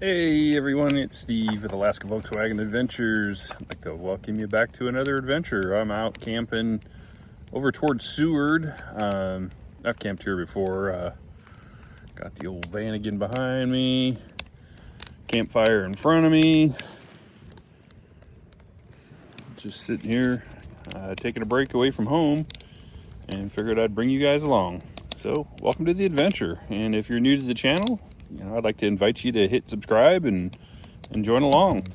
Hey everyone, it's Steve with Alaska Volkswagen Adventures. I'd like to welcome you back to another adventure. I'm out camping over towards Seward. I've camped here before. Got the old Vanagon behind me, campfire in front of me. Just sitting here, taking a break away from home, and figured I'd bring you guys along. So, welcome to the adventure. And if you're new to the channel, I'd like to invite you to hit subscribe and join along.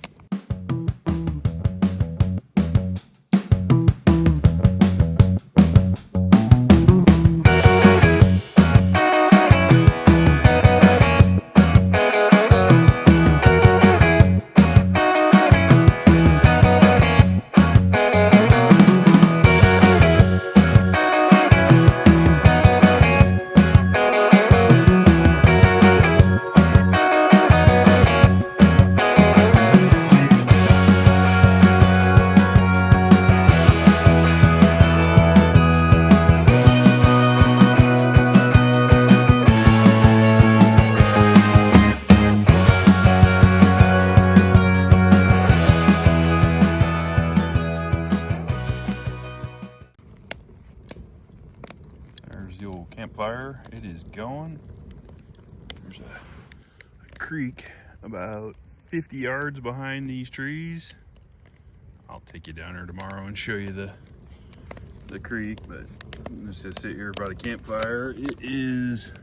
There's the old campfire. It is going. There's a creek about 50 yards behind these trees. I'll take you down there tomorrow and show you the creek, but let's just sit here by the campfire. It is,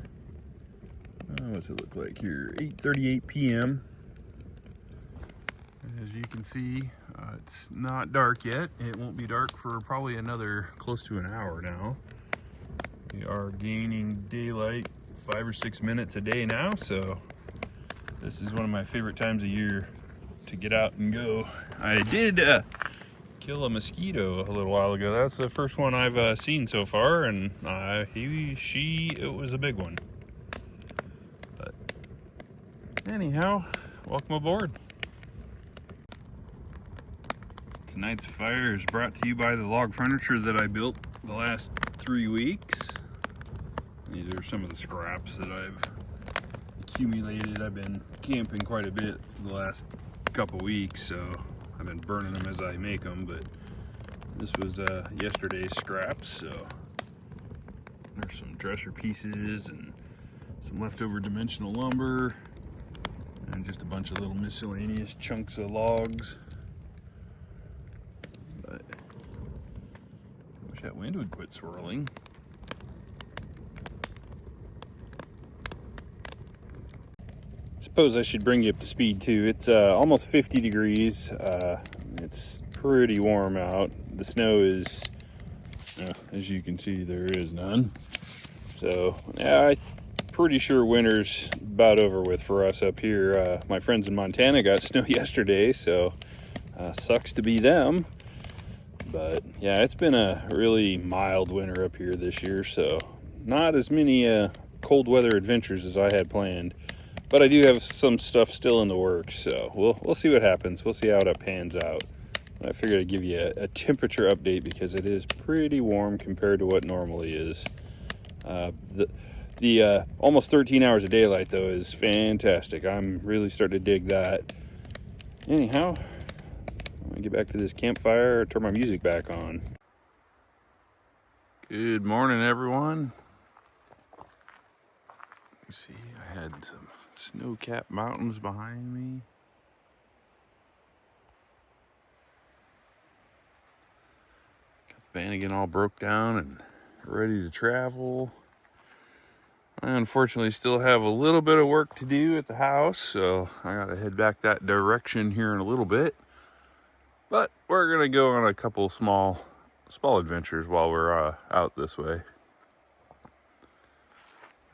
what's it look like here? 8:38 p.m. As you can see, it's not dark yet. It won't be dark for probably another close to an hour now. We are gaining daylight 5 or 6 minutes a day now, so this is one of my favorite times of year to get out and go. I did kill a mosquito a little while ago. That's the first one I've seen so far, and it was a big one. But anyhow, welcome aboard. Tonight's fire is brought to you by the log furniture that I built the last 3 weeks. These are some of the scraps that I've accumulated. I've been camping quite a bit the last couple weeks, so I've been burning them as I make them, but this was yesterday's scraps, so there's some dresser pieces and some leftover dimensional lumber and just a bunch of little miscellaneous chunks of logs. But I wish that wind would quit swirling. Suppose I should bring you up to speed too. It's almost 50 degrees. It's pretty warm out. The snow is, as you can see, there is none. So yeah, I'm pretty sure winter's about over with for us up here. My friends in Montana got snow yesterday, so sucks to be them. But yeah, it's been a really mild winter up here this year, so not as many cold weather adventures as I had planned. But I do have some stuff still in the works, so we'll see what happens. We'll see how it pans out. I figured I'd give you a temperature update because it is pretty warm compared to what normally is. The almost 13 hours of daylight, though, is fantastic. I'm really starting to dig that. Anyhow, I'm going to get back to this campfire, turn my music back on. Good morning, everyone. You see, I had some snow-capped mountains behind me. Got the Vanagon all broke down and ready to travel. I unfortunately still have a little bit of work to do at the house, so I gotta head back that direction here in a little bit. But we're gonna go on a couple small adventures while we're out this way.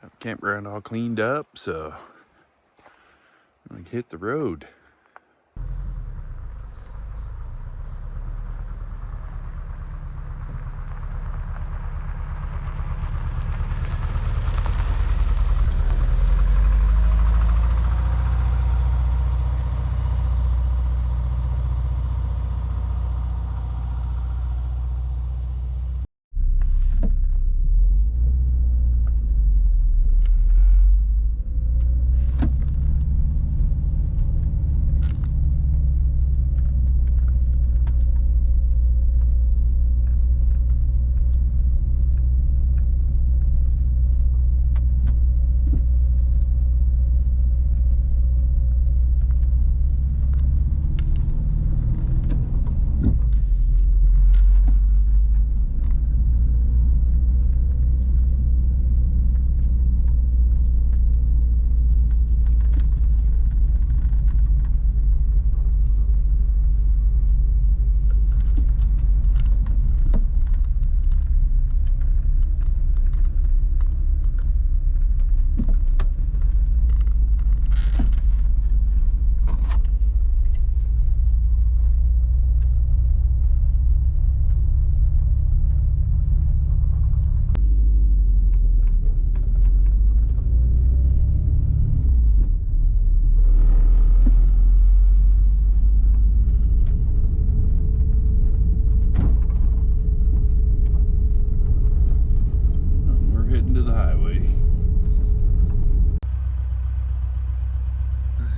Got the campground all cleaned up, so I'm gonna hit the road.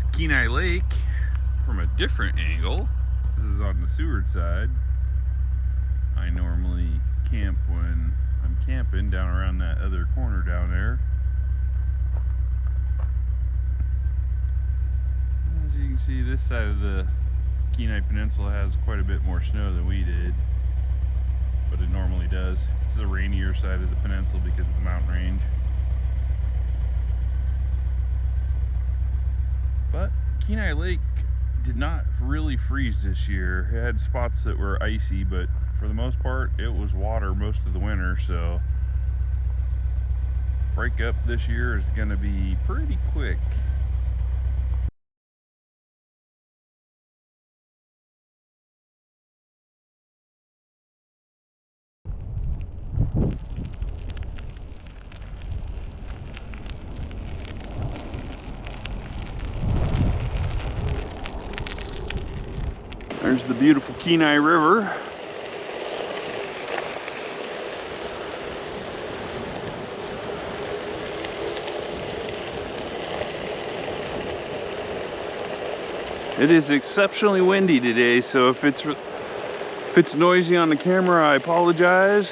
is Kenai Lake from a different angle. This is on the Seward side. I normally camp when I'm camping down around that other corner down there. As you can see, this side of the Kenai Peninsula has quite a bit more snow than we did, but it normally does. It's the rainier side of the peninsula because of the mountain range. But Kenai Lake did not really freeze this year. It had spots that were icy, but for the most part it was water most of the winter, so breakup this year is going to be pretty quick. There's the beautiful Kenai River. It is exceptionally windy today, so if it's noisy on the camera, I apologize.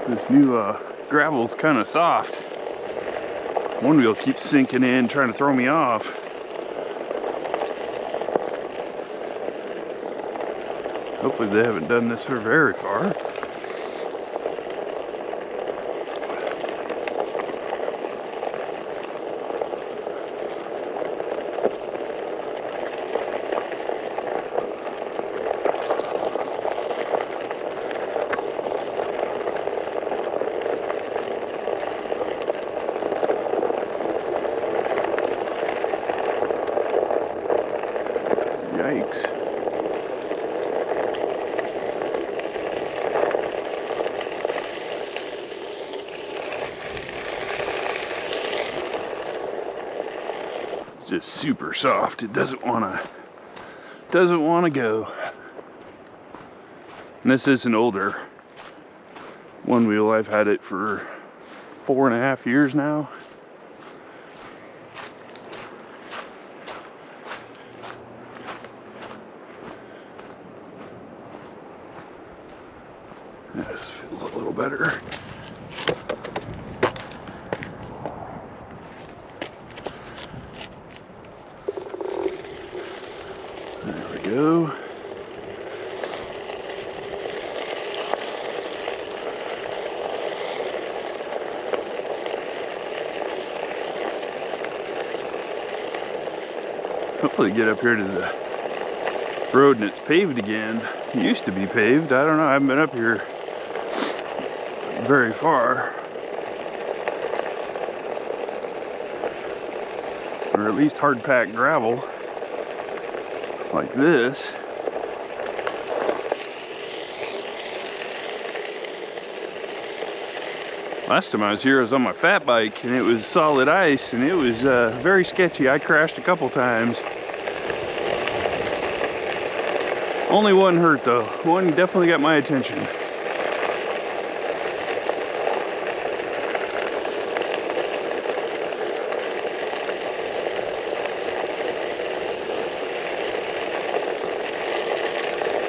This new gravel's kind of soft. OneWheel keeps sinking in, trying to throw me off. Hopefully they haven't done this for very far. Yikes. It's just super soft. It doesn't want to go. And this is an older OneWheel. I've had it for 4.5 years now. This feels a little better. There we go. Hopefully get up here to the road and it's paved again. It used to be paved. I don't know. I haven't been up here very far, or at least hard packed gravel like this. Last time I was here, I was on my fat bike and it was solid ice and it was very sketchy. I crashed a couple times. Only one hurt though. One definitely got my attention.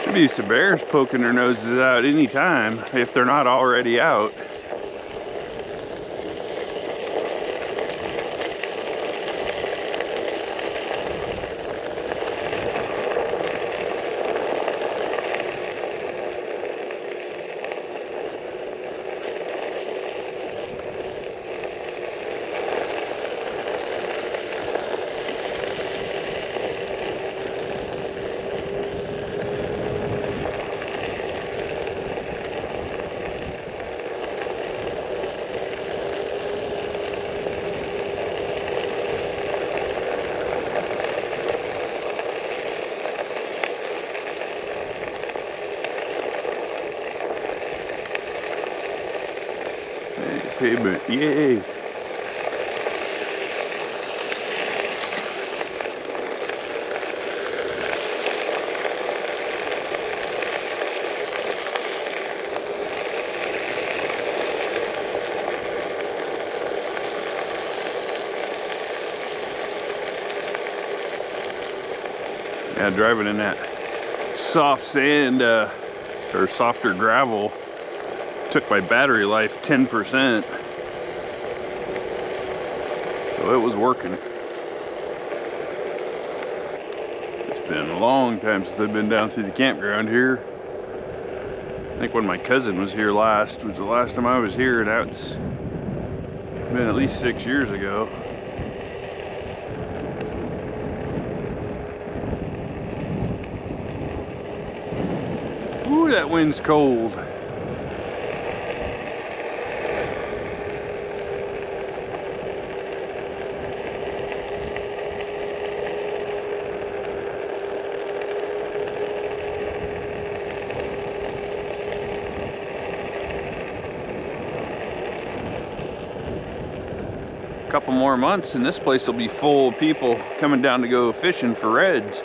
Should be some bears poking their noses out any time if they're not already out. pavement. Yay! Yeah, driving in that soft sand or softer gravel took my battery life 10%. So it was working. It's been a long time since I've been down through the campground here. I think when my cousin was here last was the last time I was here. Now it's been at least 6 years ago. Ooh, that wind's cold. Couple more months and this place will be full of people coming down to go fishing for reds.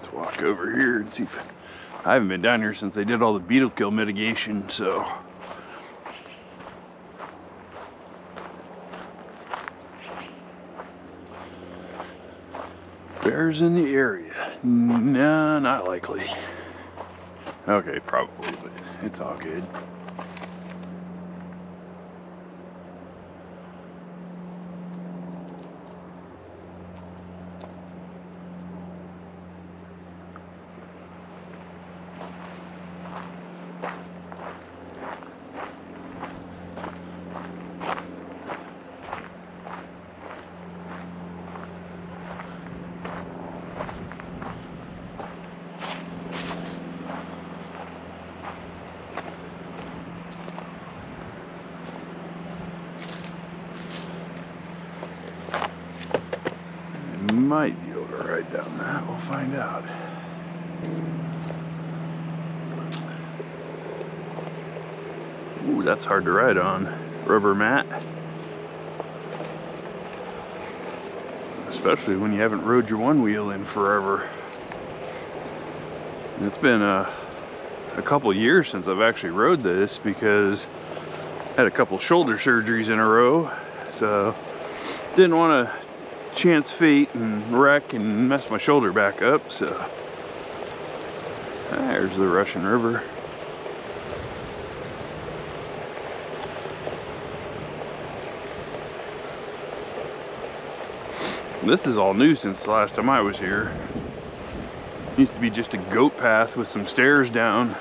Let's walk over here and see if I haven't been down here since they did all the beetle kill mitigation, so bears in the area? No, not likely. Okay, probably, but it's all good. Might be able to ride down that. We'll find out. Ooh, that's hard to ride on. Rubber mat. Especially when you haven't rode your OneWheel in forever. And it's been a couple years since I've actually rode this because I had a couple shoulder surgeries in a row. So didn't want to chance fate and wreck and mess my shoulder back up, so there's the Russian River. This is all new since the last time I was here. It used to be just a goat path with some stairs down.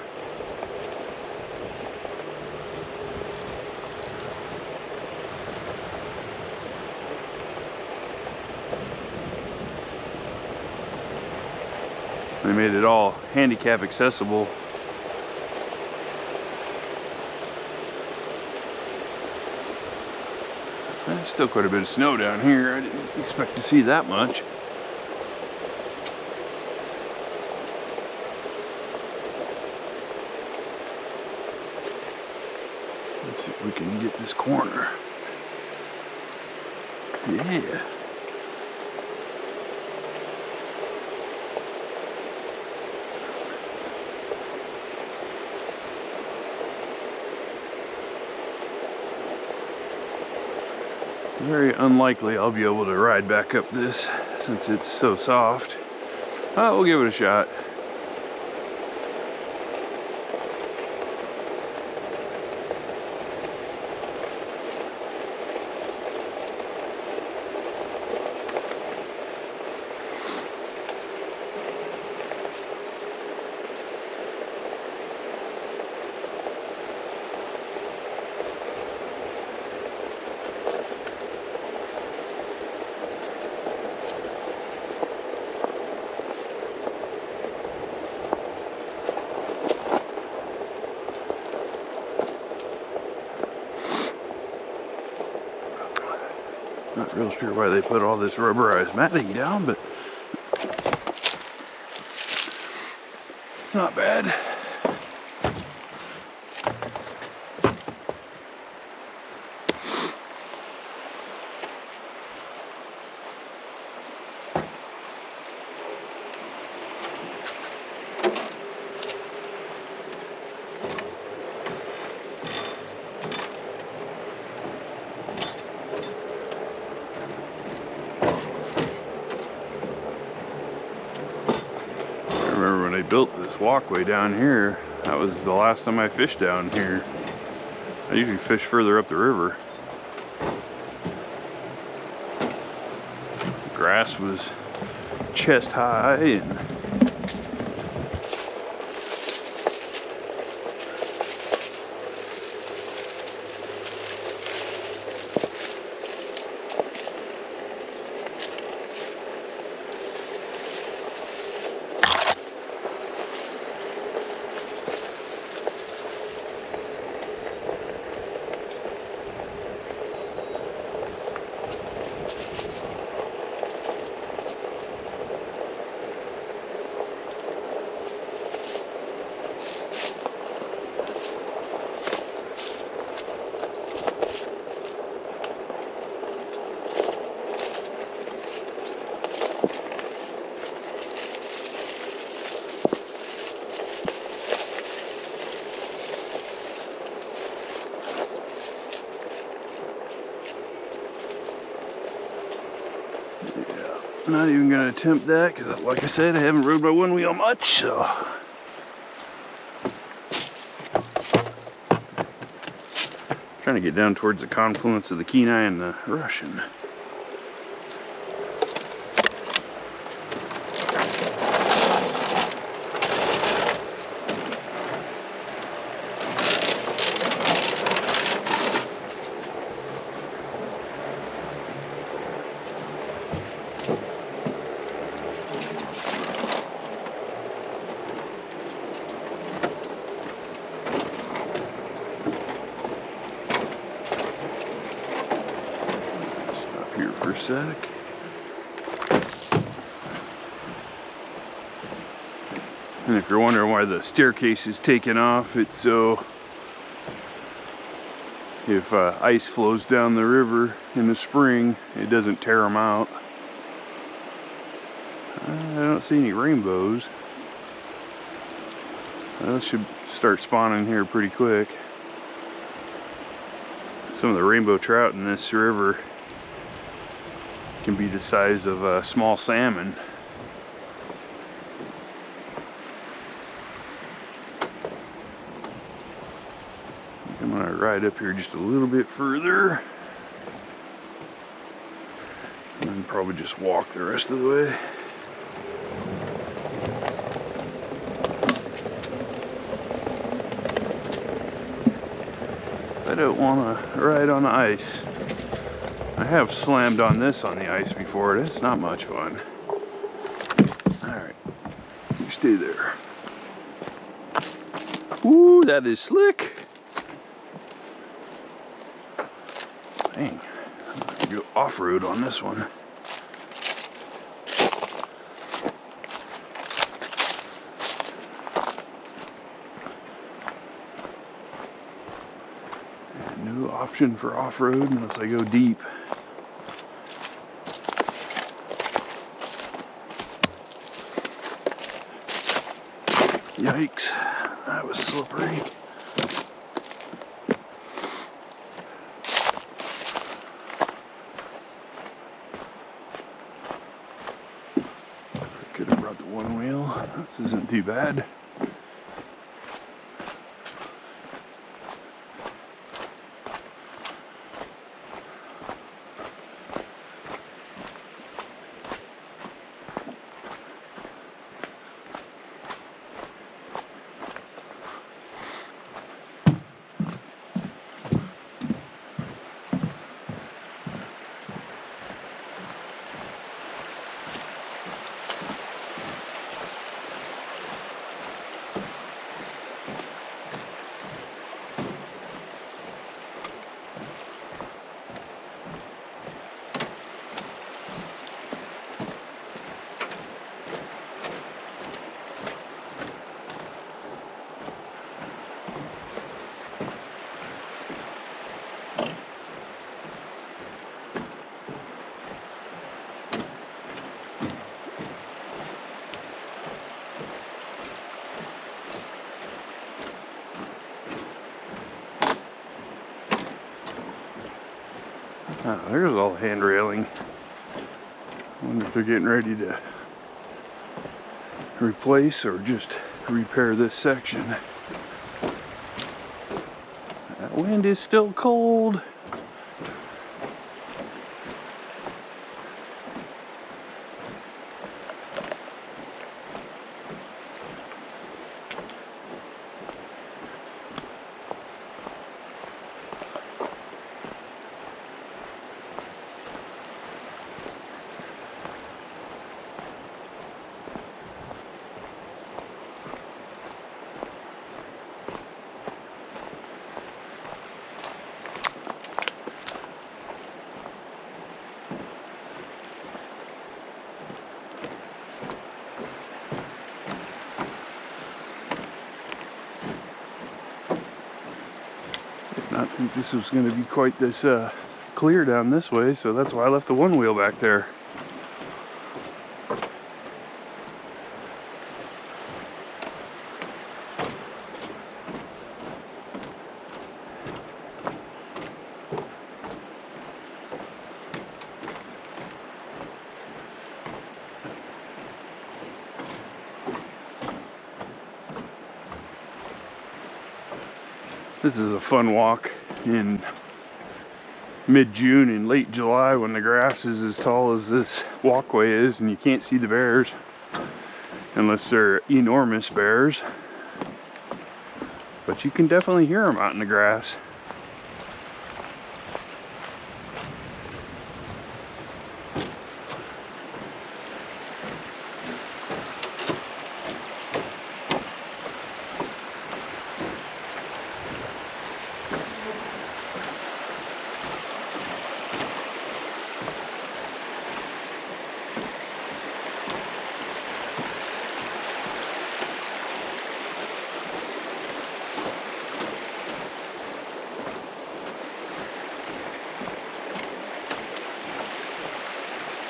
They made it all handicap accessible. There's still quite a bit of snow down here. I didn't expect to see that much. Let's see if we can get this corner. Yeah. Very unlikely I'll be able to ride back up this since it's so soft. We'll give it a shot. Not real sure why they put all this rubberized matting down, but it's not bad. Built this walkway down here. That was the last time I fished down here. I usually fish further up the river. The grass was chest high and I'm not even going to attempt that because, like I said, I haven't rode my one wheel much, so. Trying to get down towards the confluence of the Kenai and the Russian. For a sec. And if you're wondering why the staircase is taken off, it's so if ice flows down the river in the spring, it doesn't tear them out. I don't see any rainbows. Those should start spawning here pretty quick. Some of the rainbow trout in this river can be the size of a small salmon. I'm gonna ride up here just a little bit further and then probably just walk the rest of the way. I don't want to ride on the ice. I have slammed on this on the ice before. It's not much fun. Alright, you stay there. Ooh, that is slick. Dang, I'm gonna go off-road on this one. No option for off-road unless I go deep. Yikes, that was slippery. one wheel. This isn't too bad. Oh, there's all the hand railing. I wonder if they're getting ready to replace or just repair this section. That wind is still cold. Not think this was going to be quite this clear down this way, so that's why I left the one wheel back there. This is a fun walk in mid-June and late July when the grass is as tall as this walkway is and you can't see the bears unless they're enormous bears. But you can definitely hear them out in the grass.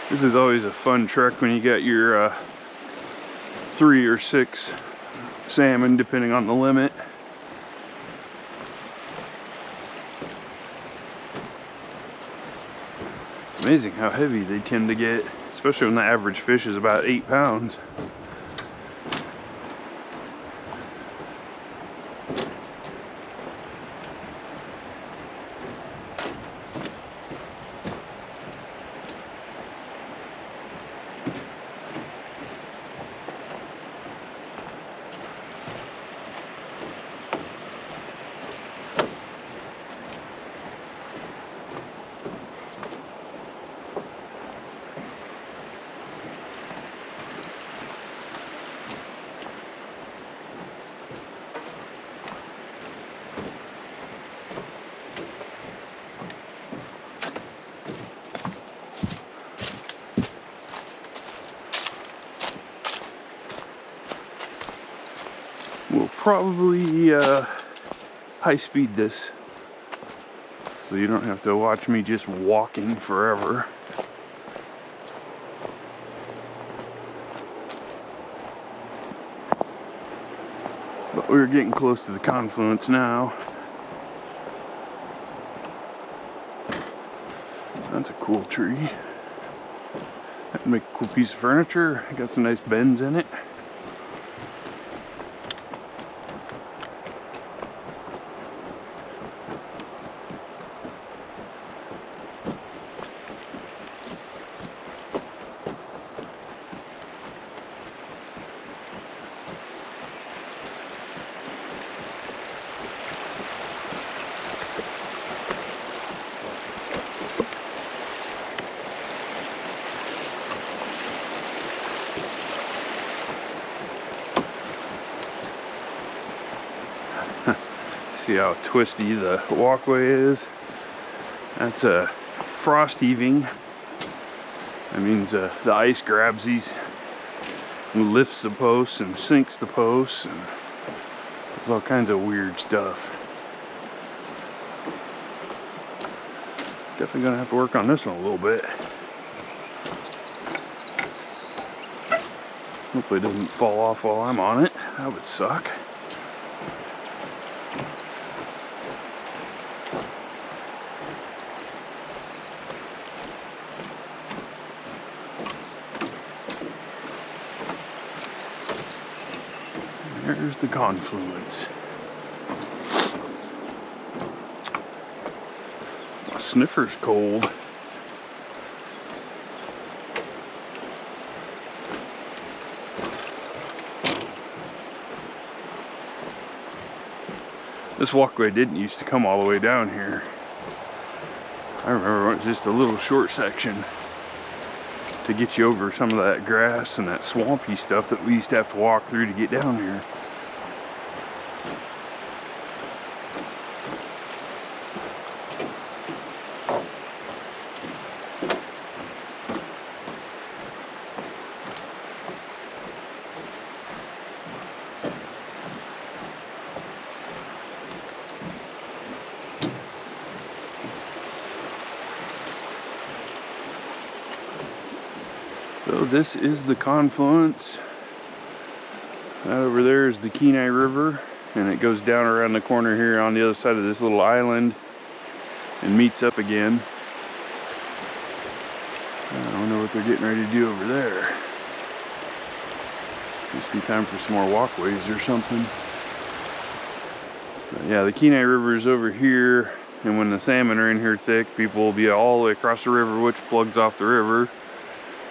This is always a fun trek when you got your 3 or 6 salmon, depending on the limit. It's amazing how heavy they tend to get, especially when the average fish is about 8 pounds. We'll probably high speed this so you don't have to watch me just walking forever. But we're getting close to the confluence now. That's a cool tree. That'd make a cool piece of furniture. Got some nice bends in it. See how twisty the walkway is? That's a frost heaving. That means the ice grabs these and lifts the posts and sinks the posts, and there's all kinds of weird stuff. Definitely gonna have to work on this one a little bit. Hopefully it doesn't fall off while I'm on it. That would suck. There's the confluence. My sniffer's cold. This walkway didn't used to come all the way down here. I remember it was just a little short section to get you over some of that grass and that swampy stuff that we used to have to walk through to get down here. So this is the confluence. That over there is the Kenai River, and it goes down around the corner here on the other side of this little island and meets up again. I wonder what they're getting ready to do over there. Must be time for some more walkways or something. But yeah, the Kenai River is over here, and when the salmon are in here thick, people will be all the way across the river, which plugs off the river.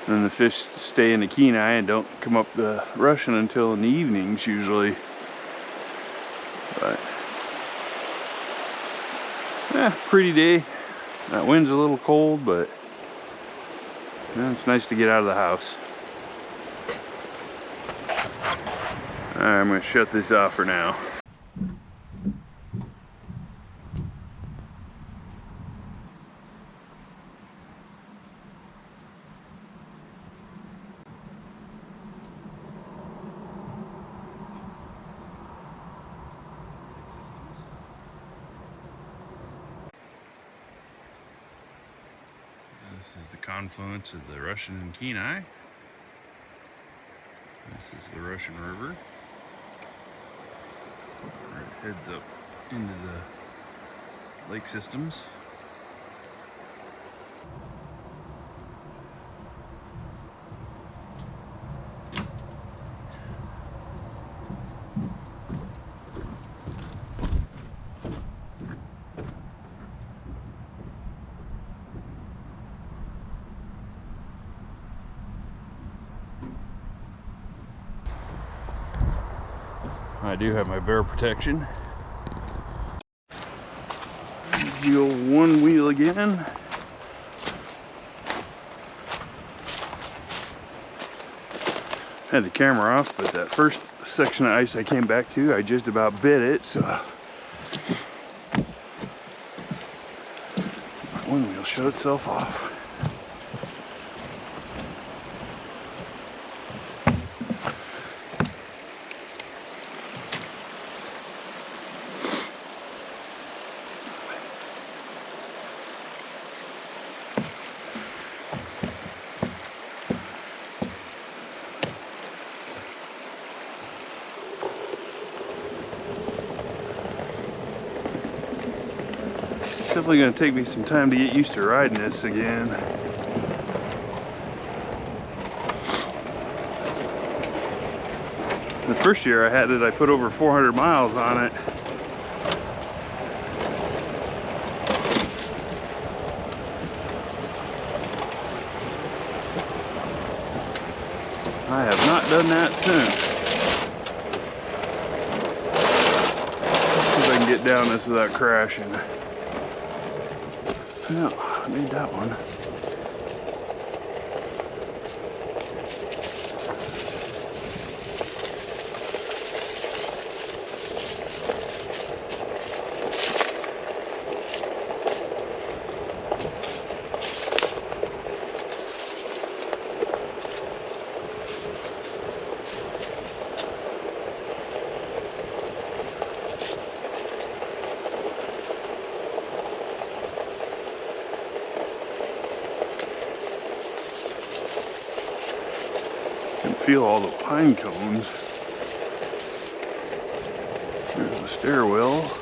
And then the fish stay in the Kenai and don't come up the Russian until in the evenings usually. But yeah, pretty day. That wind's a little cold, but yeah, it's nice to get out of the house. Alright, I'm going to shut this off for now. This is the confluence of the Russian and Kenai. This is the Russian River. Where it heads up into the lake systems. I do have my bear protection. The old OneWheel again. Had the camera off, but that first section of ice I came back to, I just about bit it, so my OneWheel shut itself off. Definitely going to take me some time to get used to riding this again. The first year I had it, I put over 400 miles on it. I have not done that since. See if I can get down this without crashing. No, I made that one. Feel all the pine cones. There's the stairwell.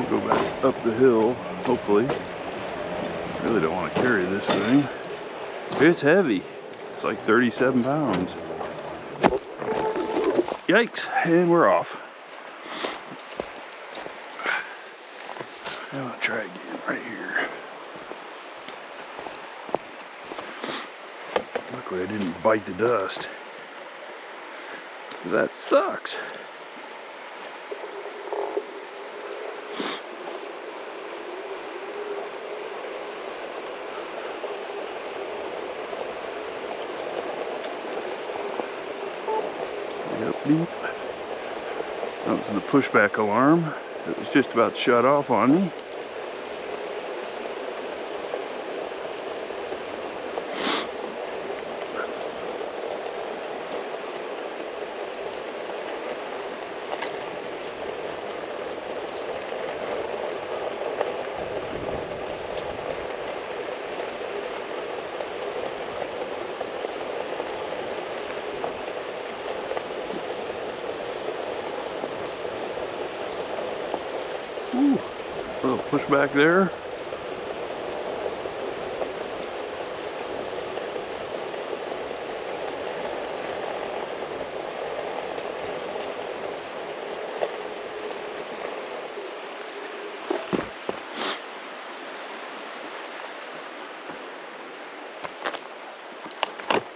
Go back up the hill, hopefully. Really don't want to carry this thing. It's heavy. It's like 37 pounds. Yikes, and we're off. I'm gonna try again right here. Luckily I didn't bite the dust, 'cause that sucks. Beep. That was the pushback alarm. It was just about to shut off on me. Ooh, a little pushback there.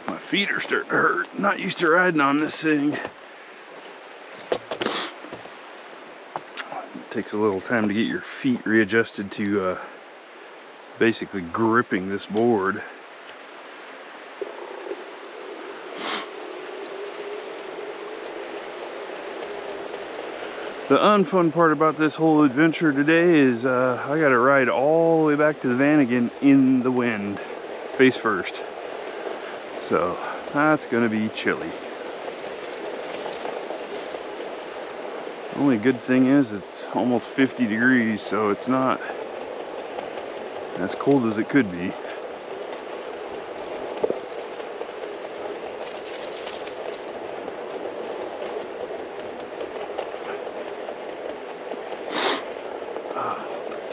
My feet are starting to hurt. Not used to riding on this thing. Takes a little time to get your feet readjusted to basically gripping this board. The unfun part about this whole adventure today is I got to ride all the way back to the Vanagon in the wind, face first. So that's going to be chilly. Only good thing is it's almost 50 degrees, so it's not as cold as it could be.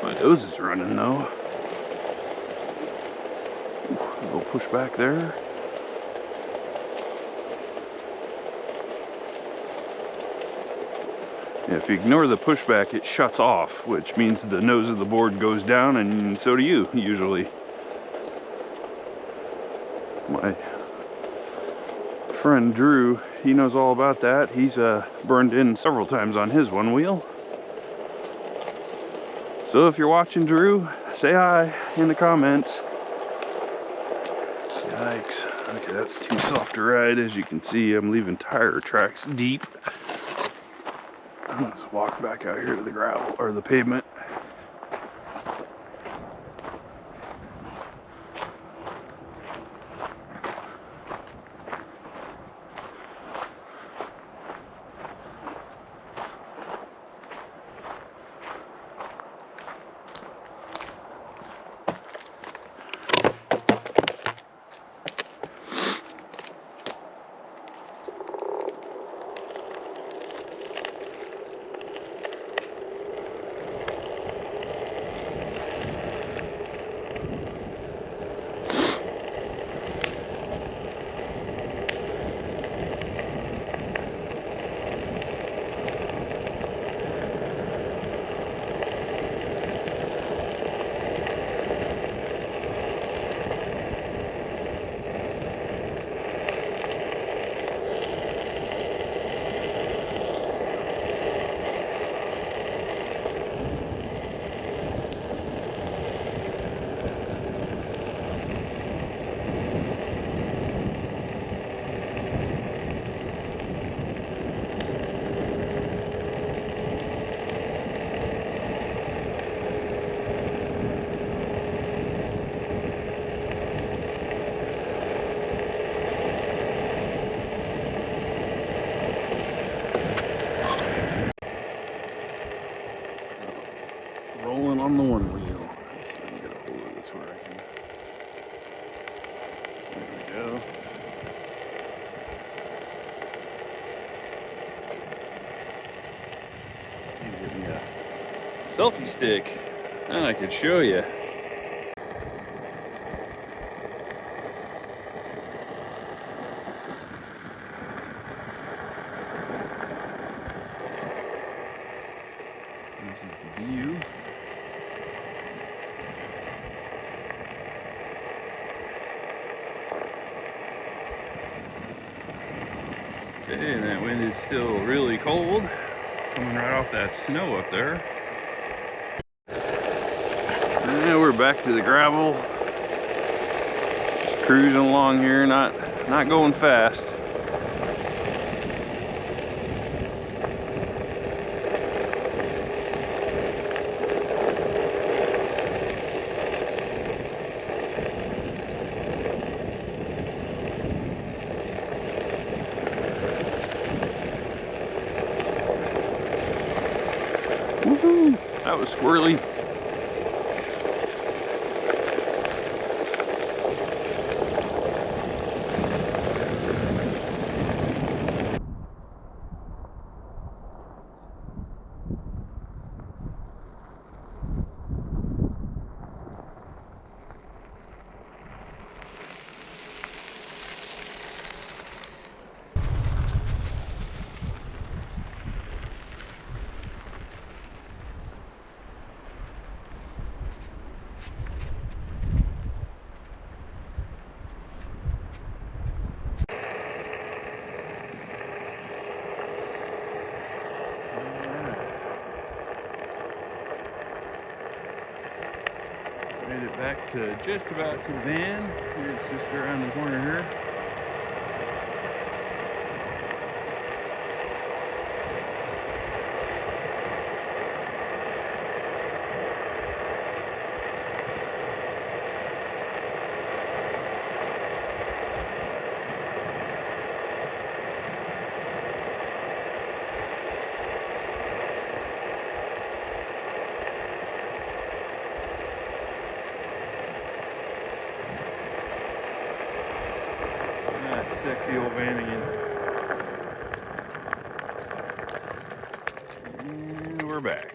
My nose is running though. A little push back there. If you ignore the pushback, it shuts off, which means the nose of the board goes down, and so do you, usually. My friend Drew, he knows all about that. He's burned in several times on his OneWheel. So if you're watching, Drew, say hi in the comments. Yikes. Okay, that's too soft to ride. As you can see, I'm leaving tire tracks deep. Let's walk back out here to the gravel, or the pavement. rolling on the one wheel. Let's see if I can get a hold of this where I can. There we go. Need to get me a selfie stick, and I could show you. This is the view. Okay, and that wind is still really cold, coming right off that snow up there. And we're back to the gravel. Just cruising along here, not going fast. Woohoo! That was squirrely. Made it back to just about to the van. It's just around the corner here. Sexy old Vanagon. And we're back.